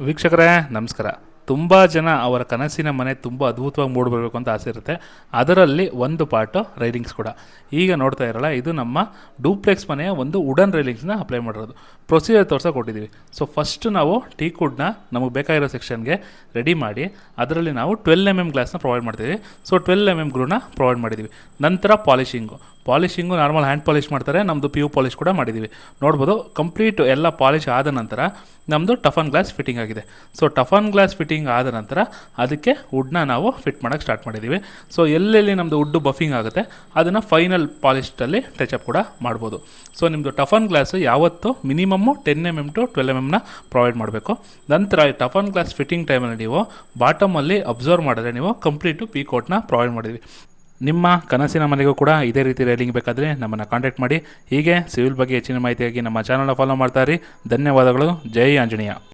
ವೀಕ್ಷಕರೇ ನಮಸ್ಕಾರ. ತುಂಬ ಜನ ಅವರ ಕನಸಿನ ಮನೆ ತುಂಬ ಅದ್ಭುತವಾಗಿ ಮೂಡಿಬರಬೇಕು ಅಂತ ಆಸೆ ಇರುತ್ತೆ. ಅದರಲ್ಲಿ ಒಂದು ಪಾರ್ಟು ರೈಲಿಂಗ್ಸ್ ಕೂಡ. ಈಗ ನೋಡ್ತಾ ಇರಲ್ಲ, ಇದು ನಮ್ಮ ಡೂಪ್ಲೆಕ್ಸ್ ಮನೆಯ ಒಂದು ವುಡನ್ ರೈಲಿಂಗ್ಸ್ನ ಅಪ್ಲೈ ಮಾಡಿರೋದು. ಪ್ರೊಸೀಜರ್ ತೋರ್ಸೋಕೆ ಕೊಟ್ಟಿದ್ದೀವಿ. ಸೊ ಫಸ್ಟ್ ನಾವು ಟೀಕ್ ವುಡ್ನ ನಮಗೆ ಬೇಕಾಗಿರೋ ಸೆಕ್ಷನ್ಗೆ ರೆಡಿ ಮಾಡಿ ಅದರಲ್ಲಿ ನಾವು 12 mm ಗ್ಲಾಸ್ನ ಪ್ರೊವೈಡ್ ಮಾಡ್ತೀವಿ. ಸೊ 12 mm ಗ್ರೂನ ಪ್ರೊವೈಡ್ ಮಾಡಿದ್ದೀವಿ. ನಂತರ ಪಾಲಿಷಿಂಗು ನಾರ್ಮಲ್ ಹ್ಯಾಂಡ್ ಪಾಲಿಷ್ ಮಾಡ್ತಾರೆ, ನಮ್ಮದು PU ಪಾಲಿಷ್ ಕೂಡ ಮಾಡಿದ್ದೀವಿ. ನೋಡ್ಬೋದು, ಕಂಪ್ಲೀಟ್ ಎಲ್ಲ ಪಾಲಿಷ್ ಆದ ನಂತರ ನಮ್ಮದು ಟಫನ್ ಗ್ಲಾಸ್ ಫಿಟ್ಟಿಂಗ್ ಆಗಿದೆ. ಸೊ ಟಫನ್ ಗ್ಲಾಸ್ ಫಿಟ್ಟಿಂಗ್ ಆದ ನಂತರ ಅದಕ್ಕೆ ವುಡ್ನ ನಾವು ಫಿಟ್ ಮಾಡೋಕ್ಕೆ ಸ್ಟಾರ್ಟ್ ಮಾಡಿದ್ದೀವಿ. ಸೊ ಎಲ್ಲೆಲ್ಲಿ ನಮ್ಮದು ವುಡ್ಡು ಬಫಿಂಗ್ ಆಗುತ್ತೆ ಅದನ್ನು ಫೈನಲ್ ಪಾಲಿಶ್ಟಲ್ಲಿ ಟಚಪ್ ಕೂಡ ಮಾಡ್ಬೋದು. ಸೊ ನಿಮ್ಮದು ಟಫನ್ ಗ್ಲಾಸು ಯಾವತ್ತು minimum 10 mm to 12 mm provide ಮಾಡಬೇಕು. ನಂತರ ಈ ಟಫನ್ ಗ್ಲಾಸ್ ಫಿಟ್ಟಿಂಗ್ ಟೈಮಲ್ಲಿ ನೀವು ಬಾಟಮಲ್ಲಿ ಅಬ್ಸರ್ವ್ ಮಾಡಿದ್ರೆ ನೀವು ಕಂಪ್ಲೀಟು ಪೀಕೋಟ್ನ ಪ್ರೊವೈಡ್ ಮಾಡಿದ್ವಿ. ನಿಮ್ಮ ಕನಸಿನ ಮನೆಗೂ ಕೂಡ ಇದೇ ರೀತಿ ರೈಲಿಂಗ್ ಬೇಕಾದರೆ ನಮ್ಮನ್ನು ಕಾಂಟ್ಯಾಕ್ಟ್ ಮಾಡಿ. ಹೀಗೆ ಸಿವಿಲ್ ಬಗ್ಗೆ ಹೆಚ್ಚಿನ ಮಾಹಿತಿಯಾಗಿ ನಮ್ಮ ಚಾನಲ್ನ ಫಾಲೋ ಮಾಡ್ತಾ ಇರಿ. ಧನ್ಯವಾದಗಳು. ಜೈ ಆಂಜನೇಯ.